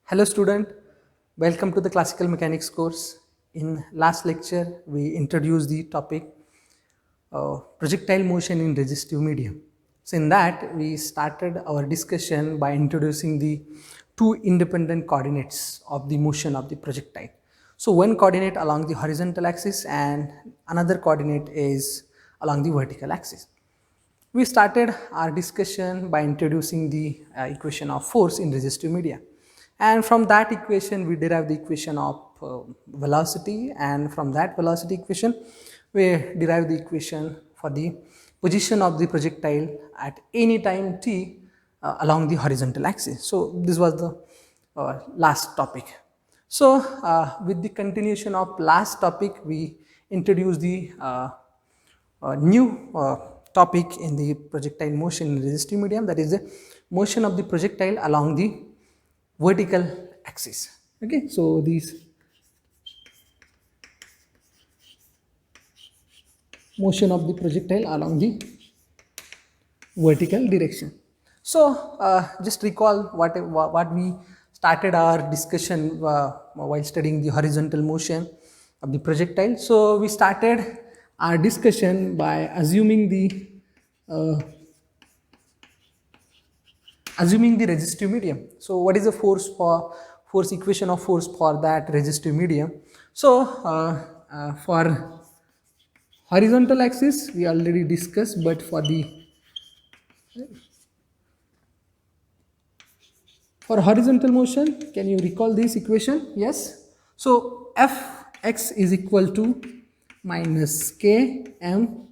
Hello student, welcome to the classical mechanics course. In last lecture we introduced the topic projectile motion in resistive medium. So in that we started our discussion by introducing the two independent coordinates of the motion of the projectile. So one coordinate along the horizontal axis and another coordinate is along the vertical axis. We started our discussion by introducing the equation of force in resistive media, and from that equation we derive the equation of velocity, and from that velocity equation we derive the equation for the position of the projectile at any time t along the horizontal axis. So this was the last topic. So with the continuation of last topic, we introduce the new topic in the projectile motion in resistive medium, that is the motion of the projectile along the vertical axis. Okay, so these motion of the projectile along the vertical direction. So just recall what we started our discussion while studying the horizontal motion of the projectile. So we started our discussion by assuming the resistive medium. So what is the force equation of force for that resistive medium? So for horizontal axis we already discussed, but for horizontal motion, can you recall this equation? Yes. So Fx is equal to minus Km,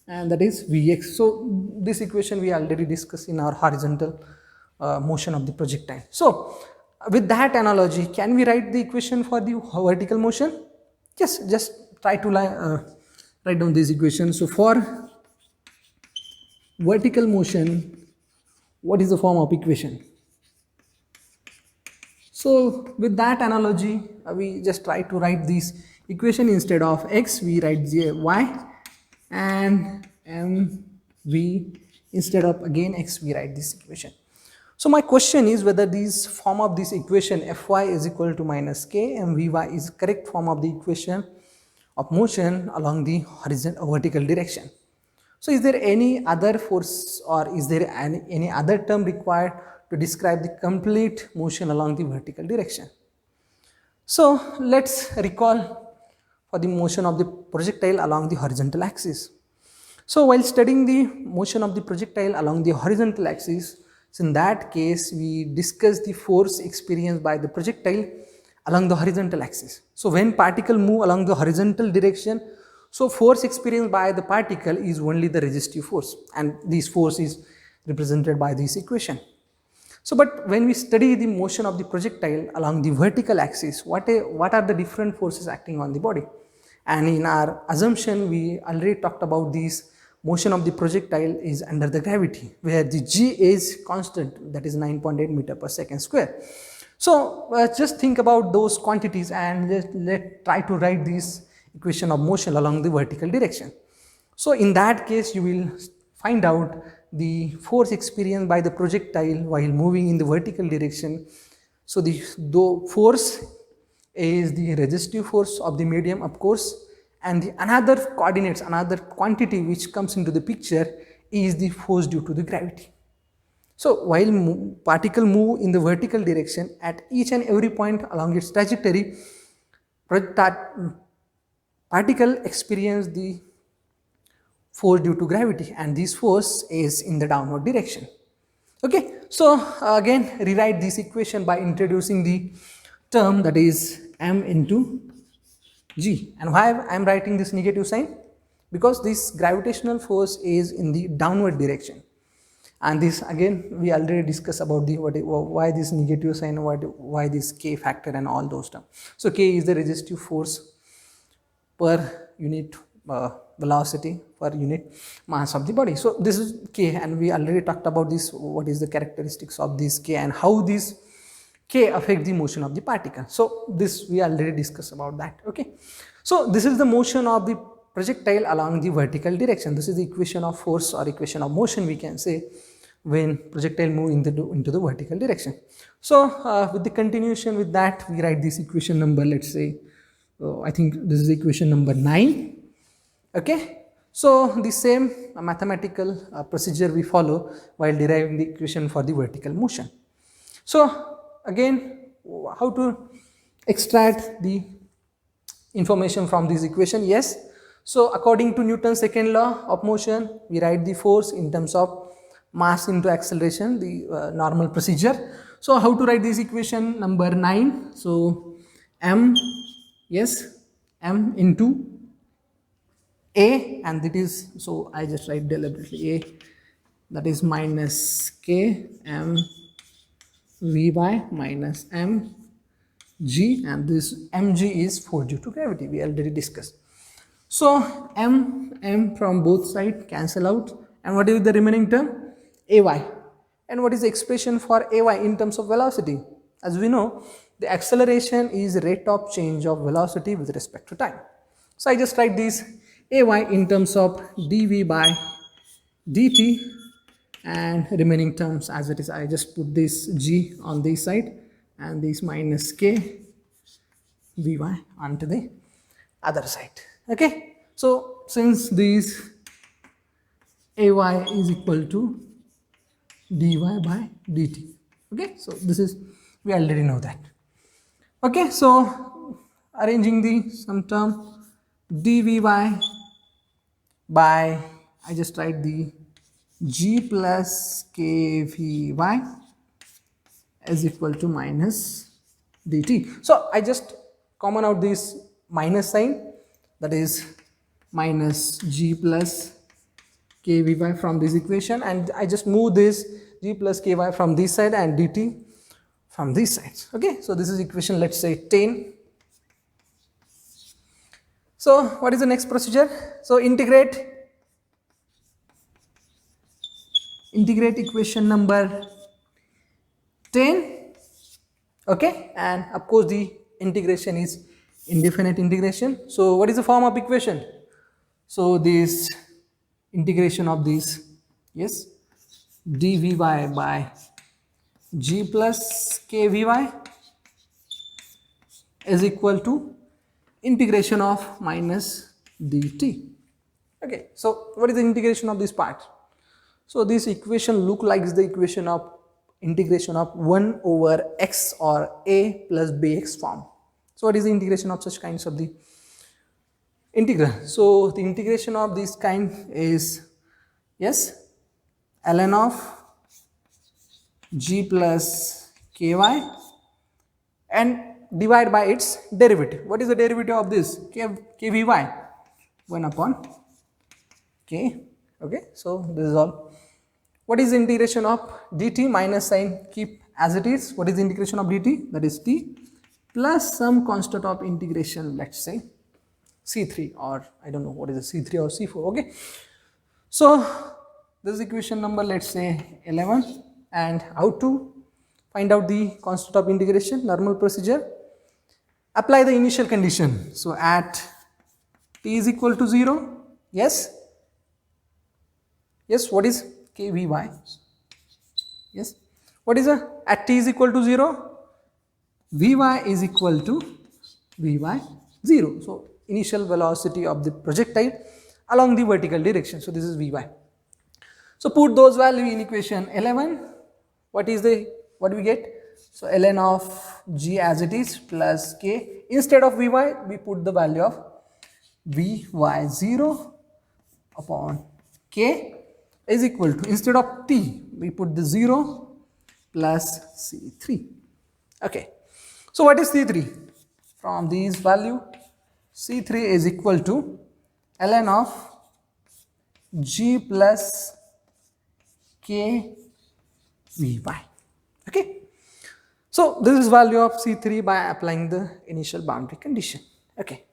and that is Vx. So this equation we already discussed in our horizontal motion of the projectile. So with that analogy, can we write the equation for the vertical motion? Yes, just try to write down this equation. So for vertical motion, what is the form of equation? So with that analogy, we just try to write this equation. Instead of x, we write y, and mv, instead of again x, we write this equation. So my question is whether this form of this equation Fy is equal to minus k and Vy is correct form of the equation of motion along the horizontal vertical direction. So is there any other force, or is there any other term required to describe the complete motion along the vertical direction? So let's recall for the motion of the projectile along the horizontal axis. So while studying the motion of the projectile along the horizontal axis, so in that case we discuss the force experienced by the projectile along the horizontal axis. So when particle move along the horizontal direction, so force experienced by the particle is only the resistive force, and this force is represented by this equation. So but when we study the motion of the projectile along the vertical axis, what are the different forces acting on the body? And in our assumption we already talked about this motion of the projectile is under the gravity, where the g is constant, that is 9.8 meter per second square. So just think about those quantities and let's try to write this equation of motion along the vertical direction. So in that case you will find out the force experienced by the projectile while moving in the vertical direction. So the force is the resistive force of the medium, of course, and the another quantity which comes into the picture is the force due to the gravity. So while particle move in the vertical direction, at each and every point along its trajectory, particle experience the force due to gravity, and this force is in the downward direction. Okay, so again rewrite this equation by introducing the term that is m into g. And why I am writing this negative sign? Because this gravitational force is in the downward direction, and this again we already discussed about the why this negative sign, why this k factor and all those terms. So k is the resistive force per unit velocity per unit mass of the body. So this is k, and we already talked about this, what is the characteristics of this k and how this k affect the motion of the particle. So this we already discussed about that. Okay, so this is the motion of the projectile along the vertical direction. This is the equation of force or equation of motion, we can say. when projectile move into the vertical direction. So with the continuation with that, we write this equation number, let's say, I think this is equation number 9. Okay, so the same mathematical procedure we follow while deriving the equation for the vertical motion. So again, how to extract the information from this equation? Yes, so according to Newton's second law of motion, we write the force in terms of mass into acceleration, the normal procedure. So how to write this equation number 9? So m, yes, m into a, and that is, so I just write deliberately a, that is minus k m vy minus m g, and this mg is force due to gravity, we already discussed. So m from both sides cancel out, and what is the remaining term? Ay. And what is the expression for ay in terms of velocity? As we know, the acceleration is rate of change of velocity with respect to time. So I just write this ay in terms of dv by dt, and remaining terms as it is, I just put this g on this side and this minus k vy onto the other side. Okay, so since this ay is equal to dy by dt, okay, so this is, we already know that. Okay, so arranging the some term dvy by, I just write the g plus kvy is equal to minus dt. So I just common out this minus sign, that is minus g plus kvy from this equation, and I just move this g plus ky from this side and dt from this side. Okay, so this is equation, let's say 10. So what is the next procedure? So integrate equation number 10. Okay, and of course the integration is indefinite integration. So what is the form of equation? So this integration of this, yes, dvy by g plus kvy is equal to integration of minus dt. Okay, so what is the integration of this part? So this equation look like the equation of integration of 1 over x or a plus bx form. So what is the integration of such kinds of the integral? So the integration of this kind is, yes, ln of g plus ky and divide by its derivative. What is the derivative of this? Kvy 1 upon k. Okay, so this is all. What is the integration of dt? Minus sign keep as it is. What is the integration of dt? That is t plus some constant of integration, let's say c3, or I don't know what is the c3 or c4. Okay, so this is equation number, let's say 11. And how to find out the constant of integration? Normal procedure. Apply the initial condition. So at t is equal to 0, yes, yes, what is kvy? Yes, what is at t is equal to 0? Vy is equal to vy 0. So initial velocity of the projectile along the vertical direction. So this is vy. So put those values in equation 11. What we get? So ln of g as it is plus k. Instead of vy, we put the value of vy 0 upon k is equal to, instead of t, we put the 0 plus c3. Okay, so what is c3? From these value, c3 is equal to ln of g plus k vy. Okay, so this is value of c3 by applying the initial boundary condition. Okay,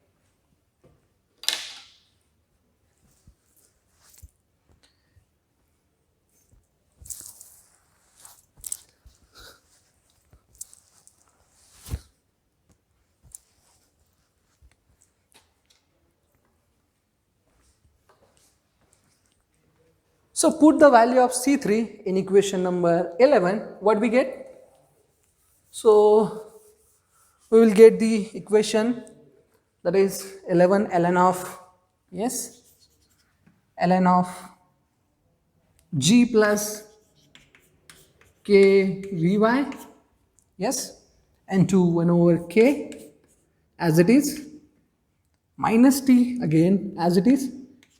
So put the value of C3 in equation number 11, what we get? So we will get the equation that is 11 ln of, yes, ln of G plus K Vy, yes, and 2 1 over K as it is, minus T again as it is,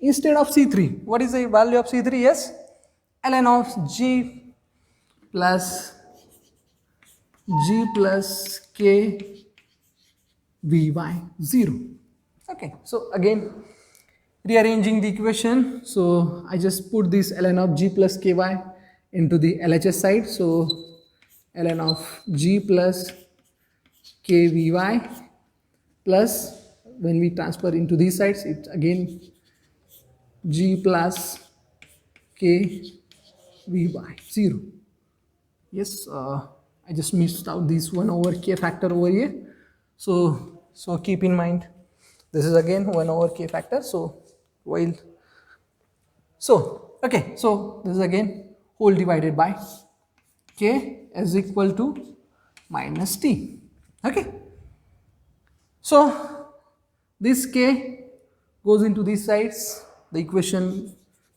instead of C3. What is the value of C3? Yes, ln of G plus K Vy 0. Okay, so again rearranging the equation, so I just put this ln of G plus Ky into the LHS side, so ln of G plus K Vy plus, when we transfer into these sides, it's again G plus K Vy 0. Yes, I just missed out this 1 over K factor over here, so keep in mind this is again 1 over K factor, so while, so okay, so this is again whole divided by K is equal to minus T. Okay, so this K goes into these sides, the equation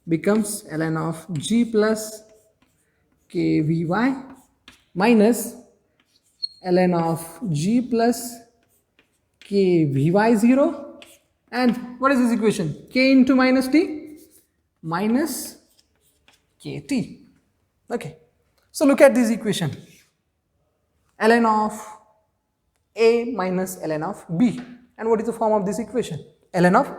becomes ln of G plus K Vy minus ln of G plus K Vy 0, and what is this equation? K into minus T minus Kt. Okay, so look at this equation, ln of A minus ln of B, and what is the form of this equation? Ln of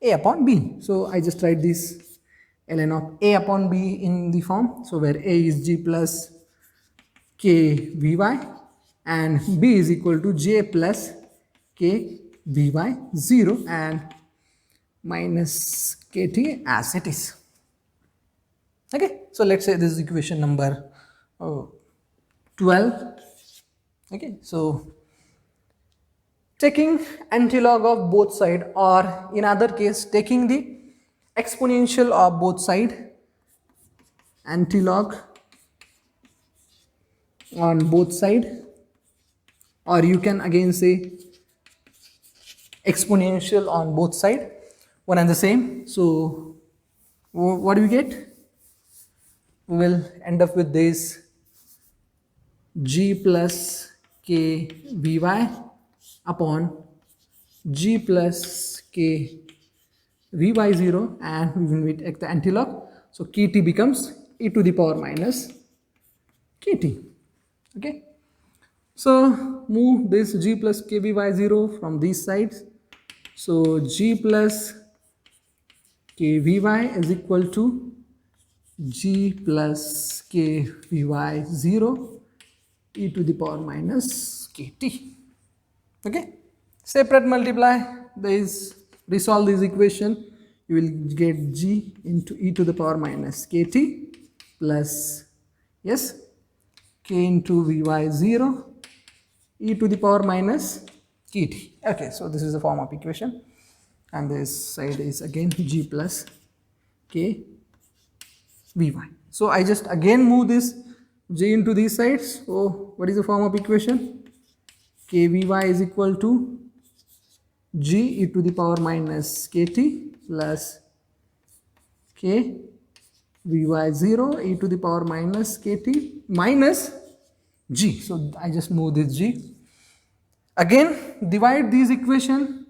A upon B. So I just write this ln of A upon B in the form, so where A is G plus K Vy and B is equal to J plus K Vy 0 and minus Kt as it is. Okay, so let's say this is equation number 12. Okay, so taking antilog of both side, or in other case taking the exponential of both side, antilog on both side, or you can again say exponential on both side, one and the same. So what do we get? We will end up with this G plus K Vy upon G plus K Vy 0, and we will take the antilog, so Kt becomes e to the power minus Kt. Okay, so move this G plus K Vy 0 from these sides, so G plus K Vy is equal to G plus K Vy 0 e to the power minus Kt. Okay, separate multiply this, resolve this equation, you will get G into e to the power minus Kt plus, yes, K into Vy 0 e to the power minus Kt. Okay, so this is the form of equation, and this side is again G plus K Vy. So I just again move this J into these sides, so what is the form of equation? K Vy is equal to G e to the power minus Kt plus K Vy 0 e to the power minus Kt minus G. So I just move this G. Again divide this equation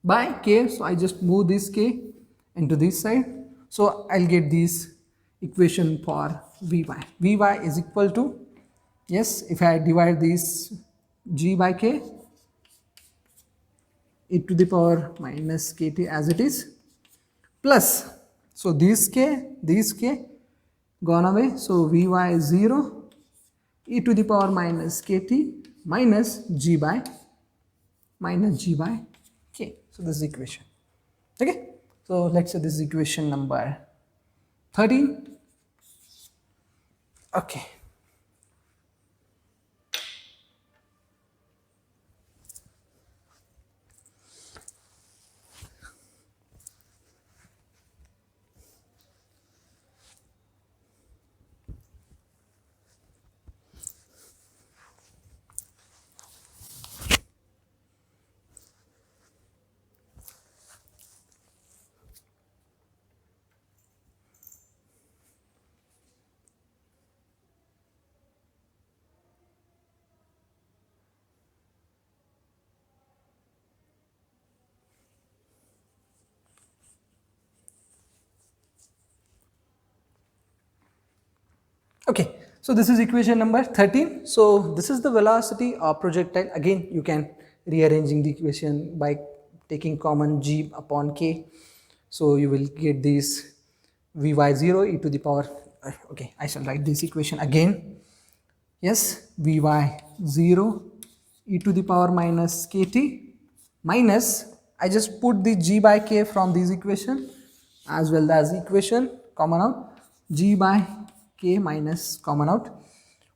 by K, so I just move this K into this side. So I'll get this equation for Vy. Vy is equal to, yes, if I divide this G by K, e to the power minus Kt as it is, plus, so this K gone away, so Vy is 0 e to the power minus Kt minus G by K. So this is equation. Okay, so let's say this is equation number 13. Okay, Okay, so this is equation number 13. So this is the velocity of projectile. Again, you can rearranging the equation by taking common g upon k. So you will get this vy0 e to the power, okay, I shall write this equation again. Yes, vy0 e to the power minus kt minus, I just put the g by k from this equation as well as equation common out, g by k minus common out.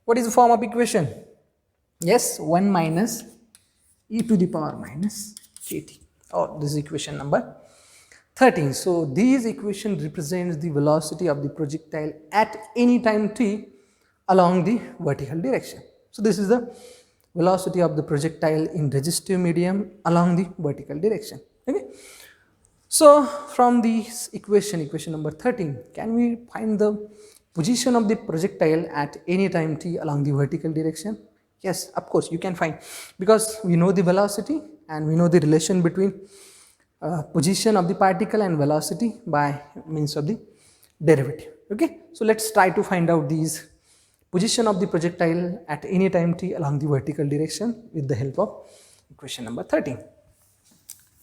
What is the form of equation? Yes, 1 minus e to the power minus kt. Oh, this is equation number 13. So these equation represents the velocity of the projectile at any time t along the vertical direction. So this is the velocity of the projectile in resistive medium along the vertical direction. Okay. So from this equation number 13, can we find the position of the projectile at any time t along the vertical direction? Yes, of course you can find, because we know the velocity and we know the relation between position of the particle and velocity by means of the derivative. Okay, so let's try to find out these position of the projectile at any time t along the vertical direction with the help of equation number 13.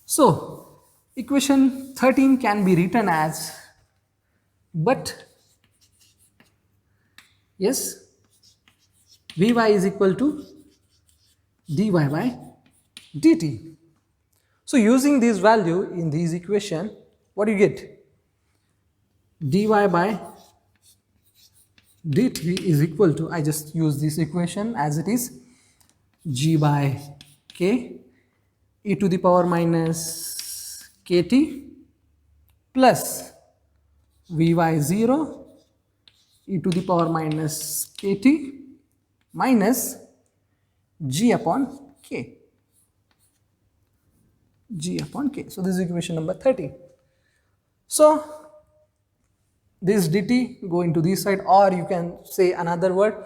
So equation 13 can be written as, but yes, Vy is equal to dy by dt. So using this value in this equation, what do you get? Dy by dt is equal to, I just use this equation as it is, g by k e to the power minus kt plus vy0 e to the power minus kt minus g upon k. G upon k. So this is equation number 13. So this dt go into this side, or you can say another word,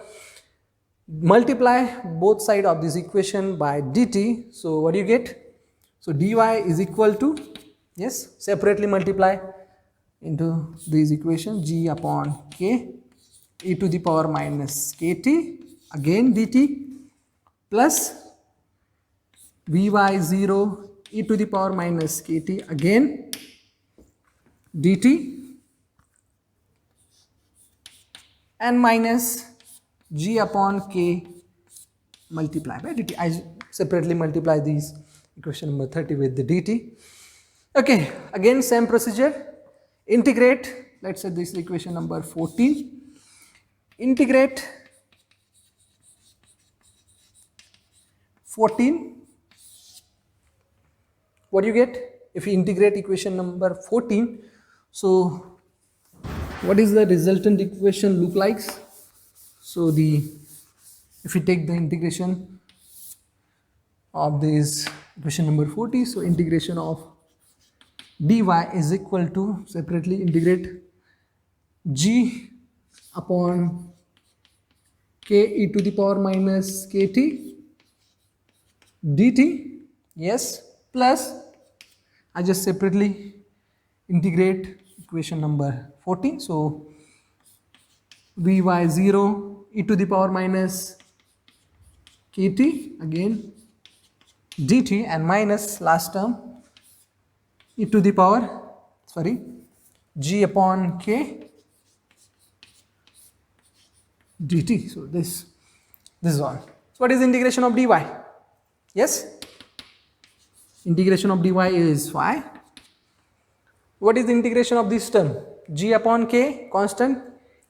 multiply both sides of this equation by dt. So what do you get? So dy is equal to, yes, separately multiply into this equation, g upon k e to the power minus kt, again dt, plus vy0 e to the power minus kt, again dt, and minus g upon k multiply by dt. I separately multiply these equation number 30 with the dt. Okay, again same procedure, integrate, let's say this equation number 14, integrate 14, what do you get if you integrate equation number 14? So what is the resultant equation look like? So if you take the integration of this equation number 40, so integration of dy is equal to, separately integrate, g upon k e to the power minus kt dt, yes, plus I just separately integrate equation number 40. So vy0 e to the power minus kt, again dt, and minus last term e to the power, sorry, g upon k dt. So this is all. So what is the integration of dy? Yes, integration of dy is y. What is the integration of this term? G upon k, constant,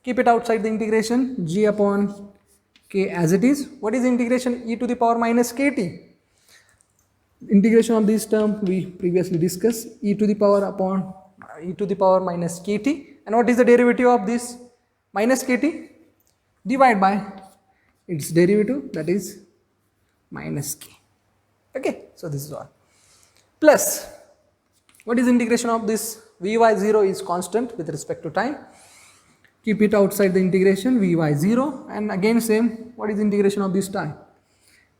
keep it outside the integration, g upon k as it is. What is the integration? E to the power minus kt. Integration of this term we previously discussed, e to the power upon e to the power minus kt. And what is the derivative of this minus kt? Divide by its derivative, that is minus k. Okay, so this is all. Plus, what is integration of this? Vy0 is constant with respect to time. Keep it outside the integration, Vy0, and again same, what is integration of this time?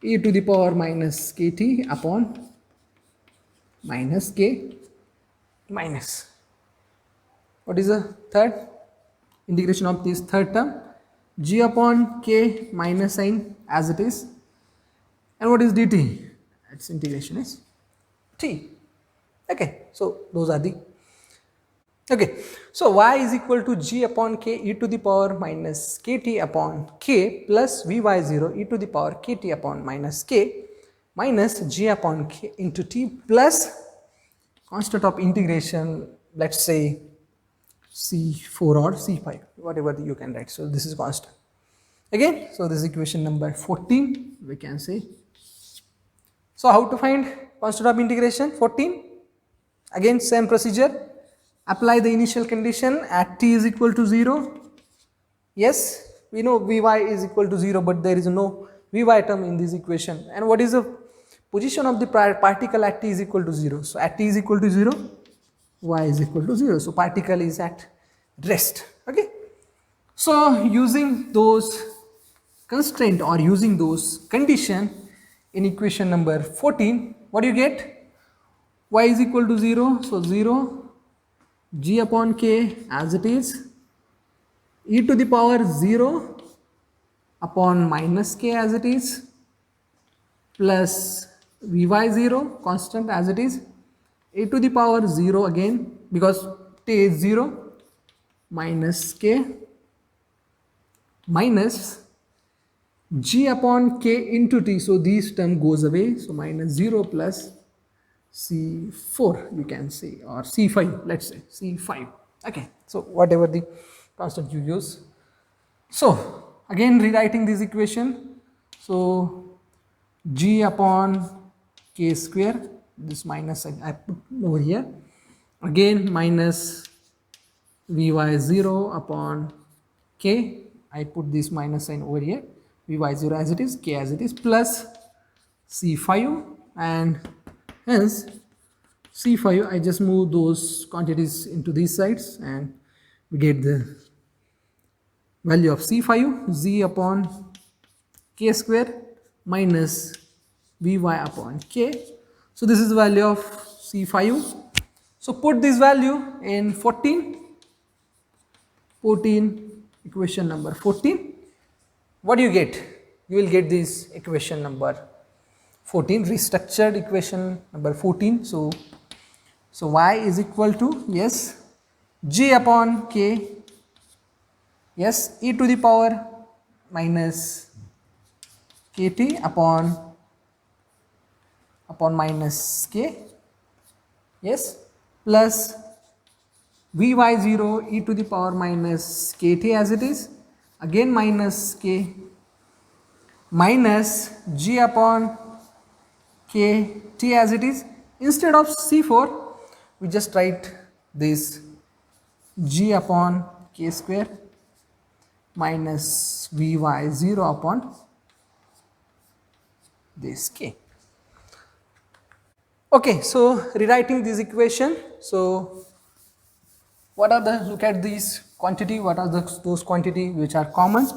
E to the power minus kt upon minus k minus. What is the third? Integration of this third term? g upon k minus sign as it is. And what is dt? Its integration is t. Okay, so those are the. Okay, so y is equal to g upon k e to the power minus kt upon k plus vy0 e to the power kt upon minus k minus g upon k into t plus constant of integration, let's say c4 or c5, whatever you can write. So this is constant. Again, so this is equation number 14, we can say. So how to find constant of integration? 14. Again, same procedure. Apply the initial condition at t is equal to 0. Yes, we know Vy is equal to 0, but there is no Vy term in this equation. And what is the position of the particle at t is equal to 0? So at t is equal to 0, y is equal to 0. So particle is at rest. Okay. So using those constraint or using those condition in equation number 14, what do you get? Y is equal to 0. So 0 g upon k as it is, e to the power 0 upon minus k as it is, plus vy0 constant as it is, e to the power 0 again because t is 0 minus k minus g upon k into t. So this term goes away. So minus 0 plus c4 you can say, or c5, let's say c5. Okay, so whatever the constant you use. So again rewriting this equation. So g upon k square, this minus I put over here, again minus vy0 upon k, I put this minus sign over here, vy0 as it is, k as it is, plus c5, and hence c5 I just move those quantities into these sides and we get the value of c5, z upon k square minus vy upon k. So this is the value of c5. So put this value in 14, equation number 14. What do you get? You will get this equation number 14, restructured equation number 14. So y is equal to, yes, g upon k, yes, e to the power minus kt upon minus k, yes, plus vy0 e to the power minus kt as it is, again minus k, minus g upon k t as it is. Instead of c4 we just write this g upon k square minus vy0 upon this k. Okay, so rewriting this equation. So what are the, look at these quantity, what are those quantity which are common,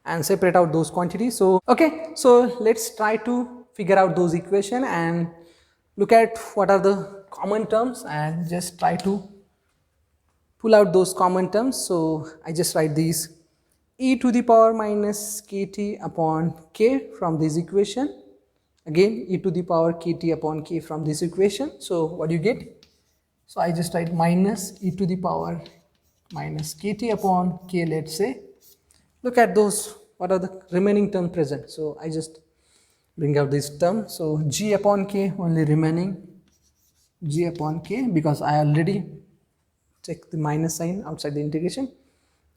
and separate out those quantities. So okay, so let's try to figure out those equation and look at what are the common terms and just try to pull out those common terms. So I just write these e to the power minus kt upon k from this equation, again e to the power kt upon k from this equation. So what do you get? So I just write minus e to the power minus kt upon k, let's say. Look at those, what are the remaining term present. So I just bring out this term. So g upon k only remaining, g upon k, because I already check the minus sign outside the integration.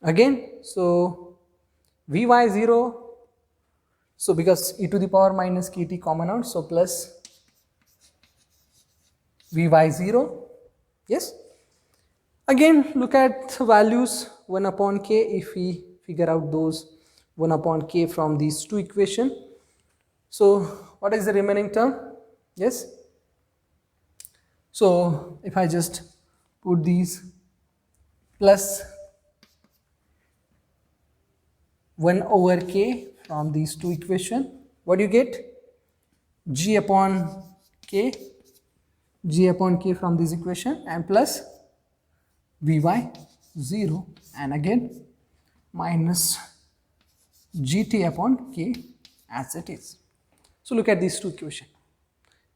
Again, so vy0, so because e to the power minus kt common out, so plus vy0, yes. Again look at the values 1 upon k, if we figure out those 1 upon k from these two equations. So what is the remaining term? Yes, so if I just put these plus 1 over k from these two equations, what do you get? G upon k, g upon k from this equation, and plus vy0, and again minus gt upon k as it is. So look at these two equations,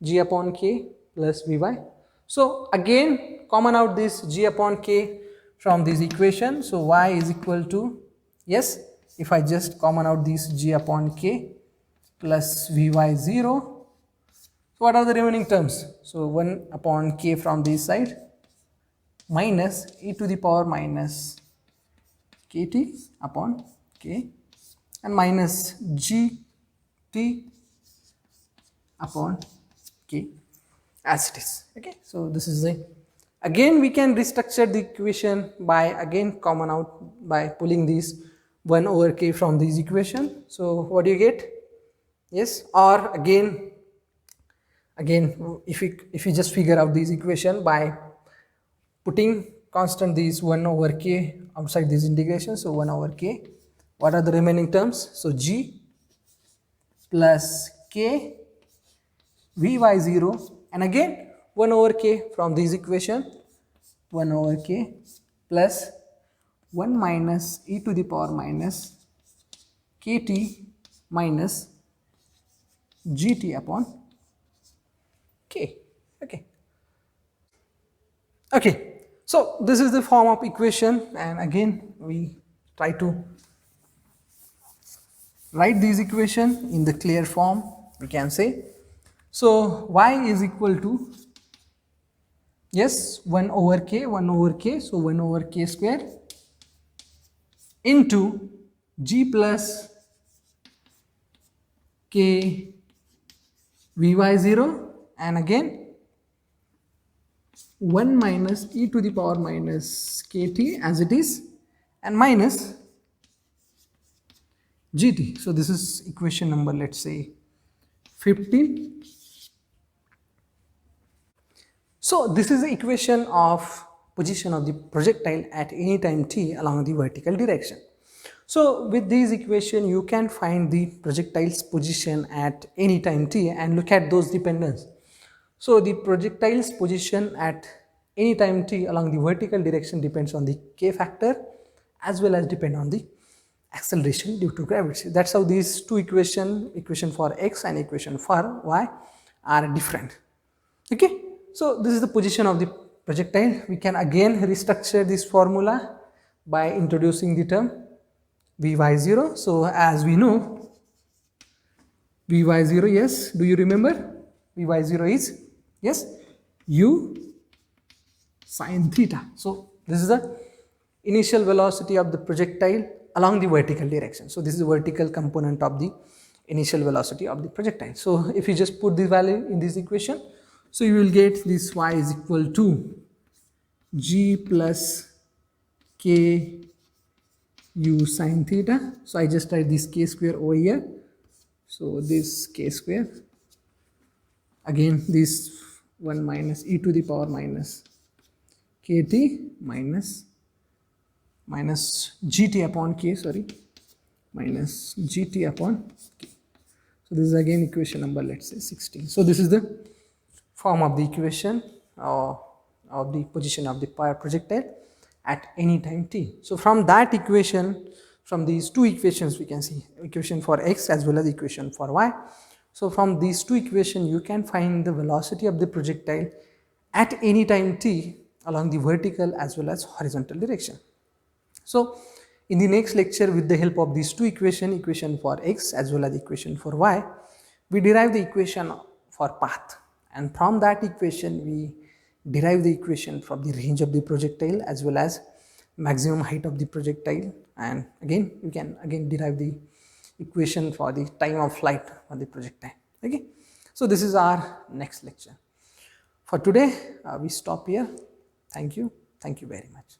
g upon k plus vy. So again common out this g upon k from this equation. So y is equal to, yes, if I just common out this g upon k plus vy 0, so what are the remaining terms? So 1 upon k from this side minus e to the power minus kt upon k and minus gt upon k as it is. Okay, so this is a, again we can restructure the equation by again common out by pulling this 1 over k from this equation. So what do you get? Yes, or again if you just figure out this equation by putting constant these 1 over k outside this integration, so 1 over k, what are the remaining terms? So g plus k vy 0 and again 1 over k from this equation, 1 over k plus 1 minus e to the power minus kt minus gt upon k. Okay, so this is the form of equation, and again we try to write this equation in the clear form, we can say. So y is equal to, yes, 1 over k, so 1 over k square into g plus k vy 0 and again 1 minus e to the power minus kt as it is and minus gt. So this is equation number, let's say 15. So this is the equation of position of the projectile at any time t along the vertical direction. So with this equation you can find the projectile's position at any time t and look at those dependence. So the projectile's position at any time t along the vertical direction depends on the k factor as well as depend on the acceleration due to gravity. That's how these two equation for x and equation for y are different. Okay, so this is the position of the projectile. We can again restructure this formula by introducing the term vy0. So as we know vy0, yes, do you remember vy0 is, yes, u sine theta. So this is the initial velocity of the projectile along the vertical direction. So this is the vertical component of the initial velocity of the projectile. So if you just put the value in this equation, so you will get this y is equal to g plus k u sine theta. So I just write this k square over here. So this k square, again this 1 minus e to the power minus kt minus gt upon k, minus gt upon k. So this is again equation number, let's say 16. So this is the form of the equation of the position of the projectile at any time t. So from that equation, from these two equations, we can see equation for x as well as equation for y. So from these two equations you can find the velocity of the projectile at any time t along the vertical as well as horizontal direction. So in the next lecture, with the help of these two equation for x as well as equation for y, we derive the equation for path, and from that equation we derive the equation from the range of the projectile as well as maximum height of the projectile, and again you can derive the equation for the time of flight of the projectile. Okay, so this is our next lecture. For today we stop here. Thank you very much.